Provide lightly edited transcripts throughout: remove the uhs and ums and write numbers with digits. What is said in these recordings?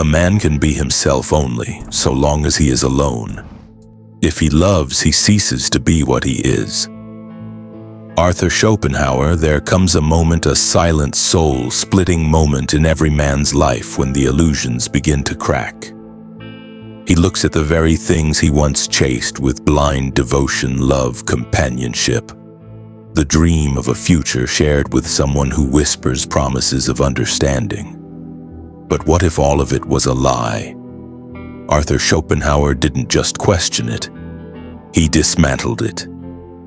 A man can be himself only, so long as he is alone. If he loves, he ceases to be what he is. Arthur Schopenhauer, there comes a moment, a silent soul-splitting moment in every man's life when the illusions begin to crack. He looks at the very things he once chased with blind devotion, love, companionship. The dream of a future shared with someone who whispers promises of understanding. But what if all of it was a lie? Arthur Schopenhauer didn't just question it. He dismantled it.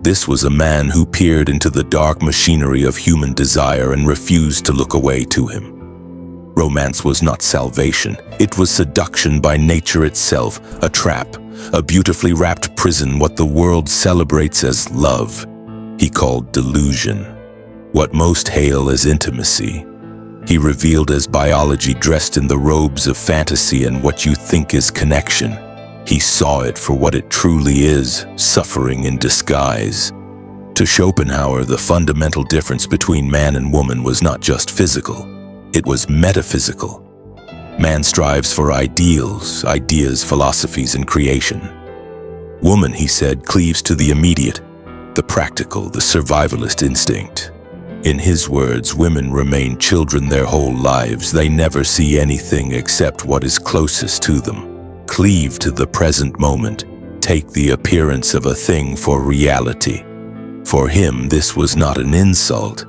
This was a man who peered into the dark machinery of human desire and refused to look away to him. Romance was not salvation. It was seduction by nature itself, a trap, a beautifully wrapped prison, what the world celebrates as love. He called delusion. What most hail as intimacy, he revealed as biology dressed in the robes of fantasy, and what you think is connection. He saw it for what it truly is, suffering in disguise. To Schopenhauer, the fundamental difference between man and woman was not just physical. It was metaphysical. Man strives for ideals, ideas, philosophies, and creation. Woman, he said, cleaves to the immediate, the practical, the survivalist instinct. In his words, women remain children their whole lives. They never see anything except what is closest to them. Cleave to the present moment. Take the appearance of a thing for reality. For him, this was not an insult,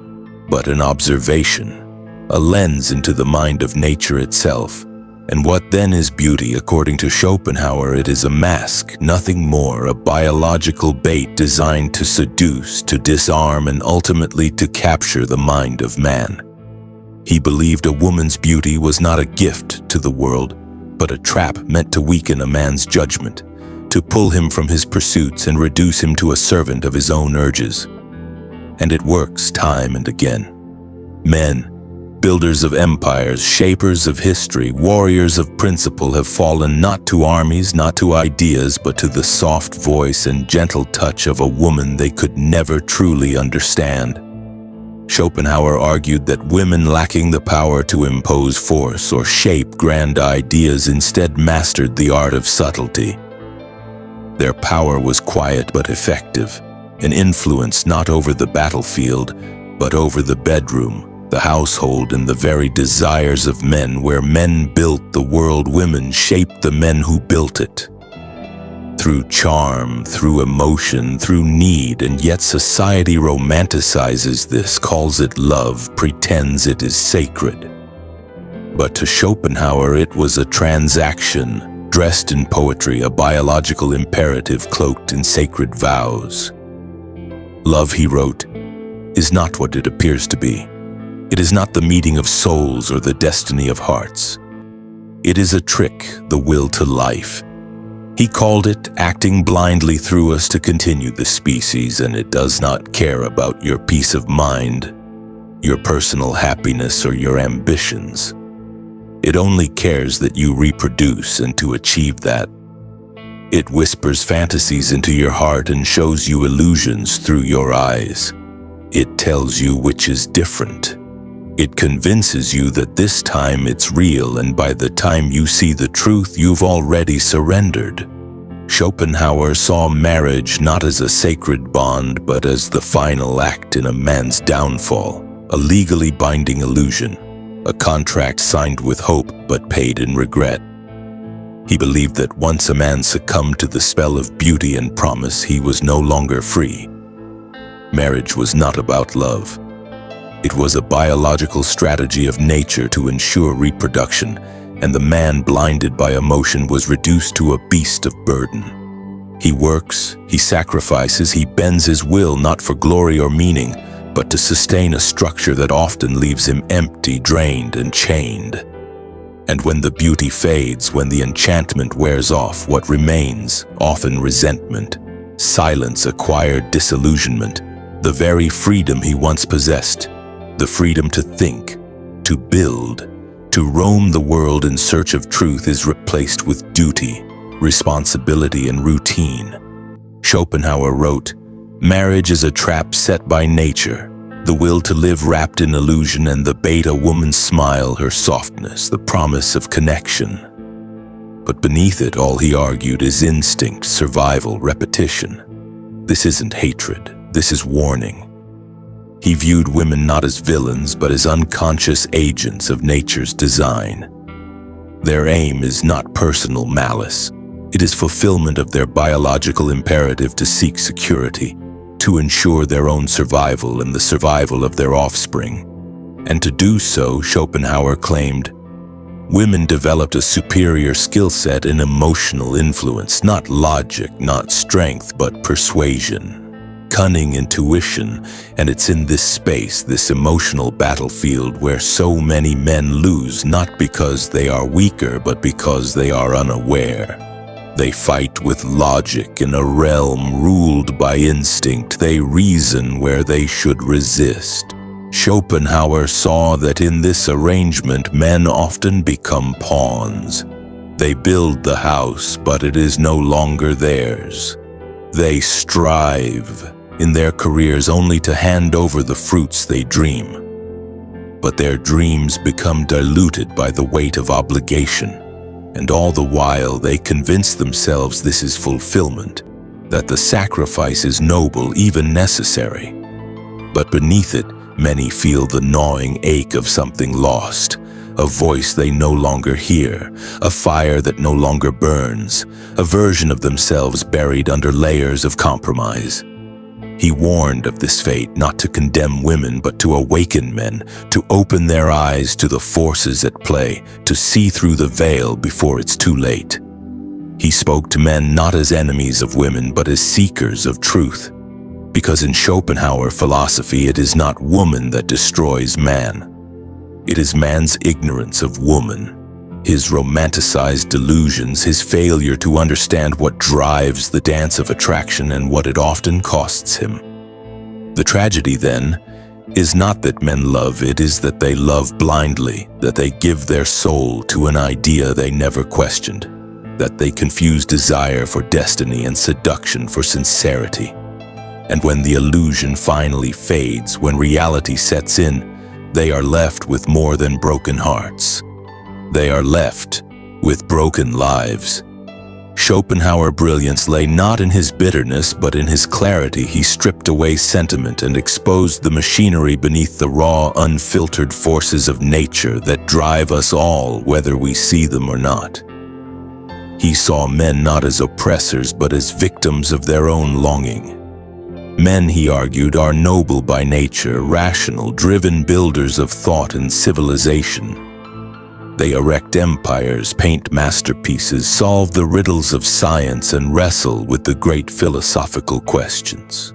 but an observation, a lens into the mind of nature itself. And what then is beauty? According to Schopenhauer, it is a mask, nothing more, a biological bait designed to seduce, to disarm, and ultimately to capture the mind of man. He believed a woman's beauty was not a gift to the world, but a trap meant to weaken a man's judgment, to pull him from his pursuits and reduce him to a servant of his own urges. And it works time and again. Men, builders of empires, shapers of history, warriors of principle, have fallen not to armies, not to ideas, but to the soft voice and gentle touch of a woman they could never truly understand. Schopenhauer argued that women lacking the power to impose force or shape grand ideas instead mastered the art of subtlety. Their power was quiet but effective, an influence not over the battlefield, but over the bedroom, the household, and the very desires of men. Where men built the world, women shaped the men who built it. Through charm, through emotion, through need, and yet society romanticizes this, calls it love, pretends it is sacred. But to Schopenhauer, it was a transaction, dressed in poetry, a biological imperative cloaked in sacred vows. Love, he wrote, is not what it appears to be. It is not the meeting of souls or the destiny of hearts. It is a trick, the will to life. He called it acting blindly through us to continue the species, and it does not care about your peace of mind, your personal happiness, or your ambitions. It only cares that you reproduce, and to achieve that, it whispers fantasies into your heart and shows you illusions through your eyes. It tells you which is different. It convinces you that this time it's real, and by the time you see the truth, you've already surrendered. Schopenhauer saw marriage not as a sacred bond, but as the final act in a man's downfall, a legally binding illusion, a contract signed with hope but paid in regret. He believed that once a man succumbed to the spell of beauty and promise, he was no longer free. Marriage was not about love. It was a biological strategy of nature to ensure reproduction, and the man blinded by emotion was reduced to a beast of burden. He works, he sacrifices, he bends his will not for glory or meaning, but to sustain a structure that often leaves him empty, drained, and chained. And when the beauty fades, when the enchantment wears off, what remains? Often resentment, silence, acquired disillusionment, the very freedom he once possessed. The freedom to think, to build, to roam the world in search of truth is replaced with duty, responsibility, and routine. Schopenhauer wrote, "Marriage is a trap set by nature. The will to live wrapped in illusion, and the beta woman's smile, her softness, the promise of connection. But beneath it, all he argued is instinct, survival, repetition. This isn't hatred, this is warning. He viewed women not as villains, but as unconscious agents of nature's design. Their aim is not personal malice. It is fulfillment of their biological imperative to seek security, to ensure their own survival and the survival of their offspring. And to do so, Schopenhauer claimed, women developed a superior skill set in emotional influence, not logic, not strength, but persuasion, cunning, intuition. And it's in this space, this emotional battlefield, where so many men lose, not because they are weaker, but because they are unaware. They fight with logic in a realm ruled by instinct. They reason where they should resist. Schopenhauer saw that in this arrangement, men often become pawns. They build the house, but it is no longer theirs. They strive in their careers only to hand over the fruits they dream. But their dreams become diluted by the weight of obligation. And all the while they convince themselves this is fulfillment, that the sacrifice is noble, even necessary. But beneath it, many feel the gnawing ache of something lost, a voice they no longer hear, a fire that no longer burns, a version of themselves buried under layers of compromise. He warned of this fate, not to condemn women, but to awaken men, to open their eyes to the forces at play, to see through the veil before it's too late. He spoke to men not as enemies of women, but as seekers of truth. Because in Schopenhauer philosophy, it is not woman that destroys man. It is man's ignorance of woman, his romanticized delusions, his failure to understand what drives the dance of attraction and what it often costs him. The tragedy, then, is not that men love, it is that they love blindly, that they give their soul to an idea they never questioned, that they confuse desire for destiny and seduction for sincerity. And when the illusion finally fades, when reality sets in, they are left with more than broken hearts. They are left with broken lives. Schopenhauer's brilliance lay not in his bitterness, but in his clarity. He stripped away sentiment and exposed the machinery beneath the raw, unfiltered forces of nature that drive us all, whether we see them or not. He saw men not as oppressors, but as victims of their own longing. Men, he argued, are noble by nature, rational, driven builders of thought and civilization. They erect empires, paint masterpieces, solve the riddles of science, and wrestle with the great philosophical questions.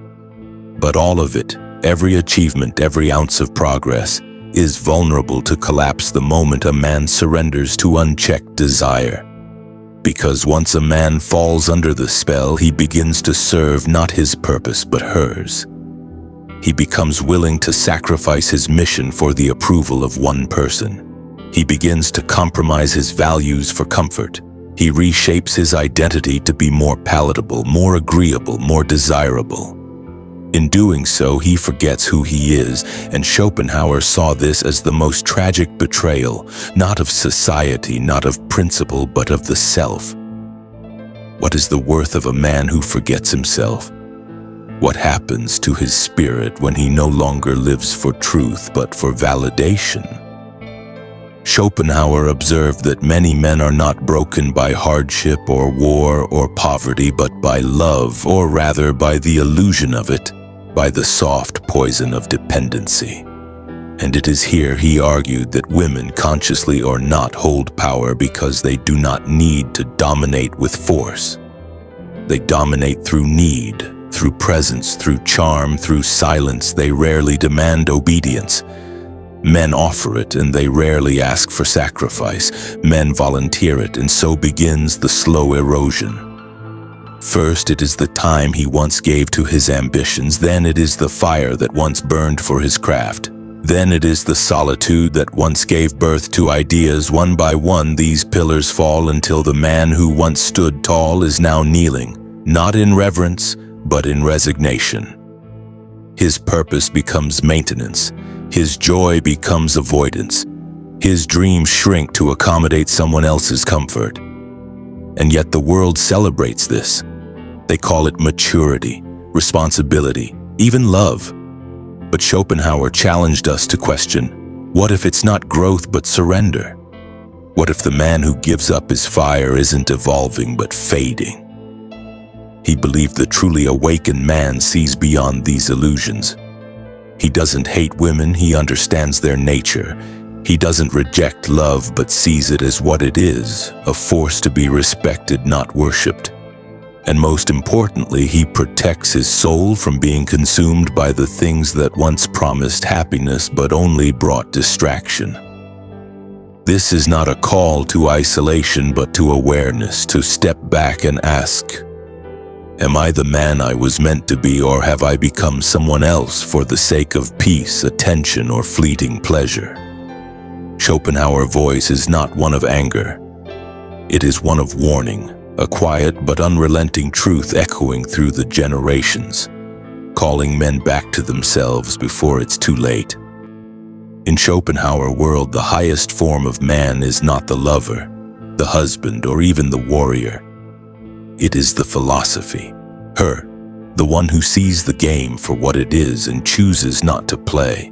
But all of it, every achievement, every ounce of progress, is vulnerable to collapse the moment a man surrenders to unchecked desire. Because once a man falls under the spell, he begins to serve not his purpose but hers. He becomes willing to sacrifice his mission for the approval of one person. He begins to compromise his values for comfort. He reshapes his identity to be more palatable, more agreeable, more desirable. In doing so, he forgets who he is, and Schopenhauer saw this as the most tragic betrayal, not of society, not of principle, but of the self. What is the worth of a man who forgets himself? What happens to his spirit when he no longer lives for truth, but for validation? Schopenhauer observed that many men are not broken by hardship or war or poverty, but by love, or rather by the illusion of it, by the soft poison of dependency. And it is here, he argued, that women, consciously or not, hold power because they do not need to dominate with force. They dominate through need, through presence, through charm, through silence. They rarely demand obedience. Men offer it, and they rarely ask for sacrifice. Men volunteer it, and so begins the slow erosion. First, it is the time he once gave to his ambitions. Then it is the fire that once burned for his craft. Then it is the solitude that once gave birth to ideas. One by one, these pillars fall until the man who once stood tall is now kneeling, not in reverence, but in resignation. His purpose becomes maintenance. His joy becomes avoidance. His dreams shrink to accommodate someone else's comfort. And yet the world celebrates this. They call it maturity, responsibility, even love. But Schopenhauer challenged us to question, what if it's not growth but surrender? What if the man who gives up his fire isn't evolving but fading? He believed the truly awakened man sees beyond these illusions. He doesn't hate women, he understands their nature. He doesn't reject love but sees it as what it is, a force to be respected, not worshipped. And most importantly, he protects his soul from being consumed by the things that once promised happiness but only brought distraction. This is not a call to isolation but to awareness, to step back and ask, am I the man I was meant to be, or have I become someone else for the sake of peace, attention, or fleeting pleasure? Schopenhauer's voice is not one of anger. It is one of warning, a quiet but unrelenting truth echoing through the generations, calling men back to themselves before it's too late. In Schopenhauer's world, the highest form of man is not the lover, the husband, or even the warrior. It is the philosophy, her, the one who sees the game for what it is and chooses not to play.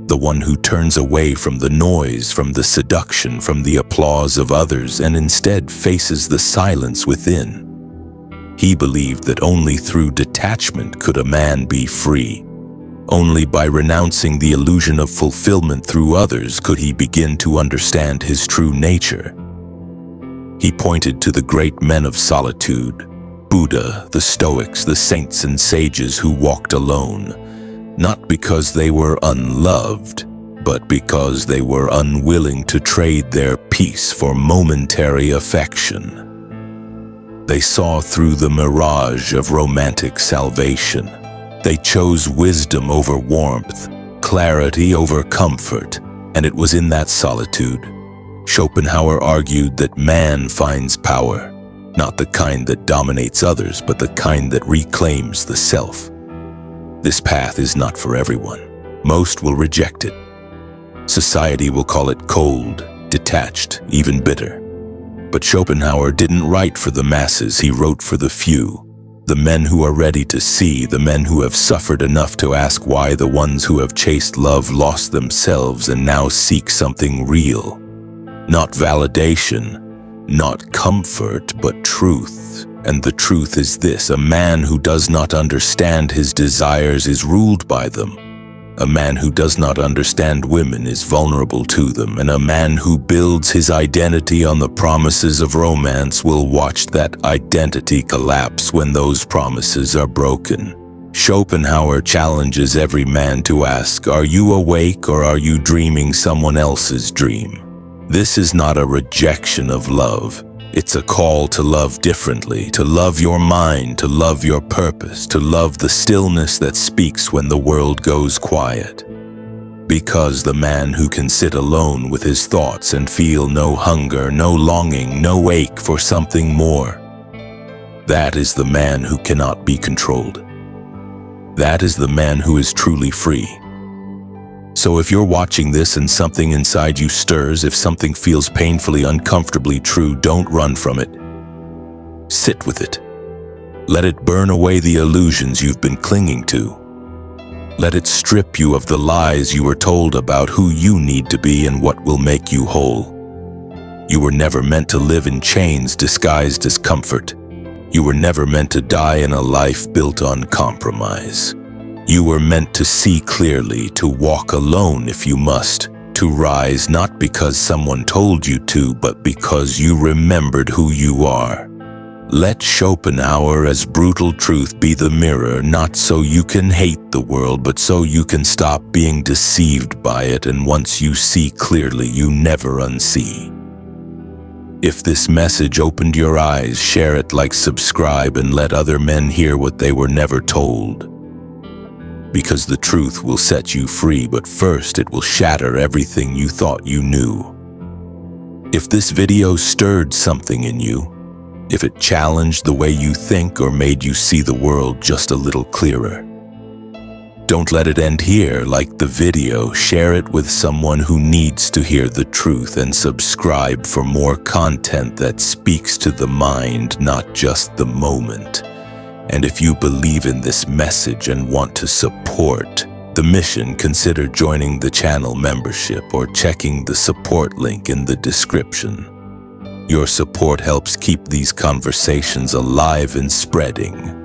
The one who turns away from the noise, from the seduction, from the applause of others, and instead faces the silence within. He believed that only through detachment could a man be free. Only by renouncing the illusion of fulfillment through others could he begin to understand his true nature. He pointed to the great men of solitude, Buddha, the Stoics, the saints and sages who walked alone, not because they were unloved, but because they were unwilling to trade their peace for momentary affection. They saw through the mirage of romantic salvation. They chose wisdom over warmth, clarity over comfort, and it was in that solitude Schopenhauer argued that man finds power, not the kind that dominates others, but the kind that reclaims the self. This path is not for everyone. Most will reject it. Society will call it cold, detached, even bitter. But Schopenhauer didn't write for the masses, he wrote for the few. The men who are ready to see, the men who have suffered enough to ask why, the ones who have chased love, lost themselves, and now seek something real. Not validation, not comfort, but truth. And the truth is this: a man who does not understand his desires is ruled by them. A man who does not understand women is vulnerable to them, and a man who builds his identity on the promises of romance will watch that identity collapse when those promises are broken. Schopenhauer challenges every man to ask, are you awake or are you dreaming someone else's dream? This is not a rejection of love. It's a call to love differently, to love your mind, to love your purpose, to love the stillness that speaks when the world goes quiet. Because the man who can sit alone with his thoughts and feel no hunger, no longing, no ache for something more, that is the man who cannot be controlled. That is the man who is truly free. So if you're watching this and something inside you stirs, if something feels painfully, uncomfortably true, don't run from it. Sit with it. Let it burn away the illusions you've been clinging to. Let it strip you of the lies you were told about who you need to be and what will make you whole. You were never meant to live in chains disguised as comfort. You were never meant to die in a life built on compromise. You were meant to see clearly, to walk alone if you must, to rise not because someone told you to, but because you remembered who you are. Let Schopenhauer as brutal truth be the mirror, not so you can hate the world, but so you can stop being deceived by it, and once you see clearly, you never unsee. If this message opened your eyes, share it, like, subscribe, and let other men hear what they were never told. Because the truth will set you free, but first it will shatter everything you thought you knew. If this video stirred something in you, if it challenged the way you think or made you see the world just a little clearer, Don't let it end here. Like the video, share it with someone who needs to hear the truth, and subscribe for more content that speaks to the mind, not just the moment. And if you believe in this message and want to support the mission, consider joining the channel membership or checking the support link in the description. Your support helps keep these conversations alive and spreading.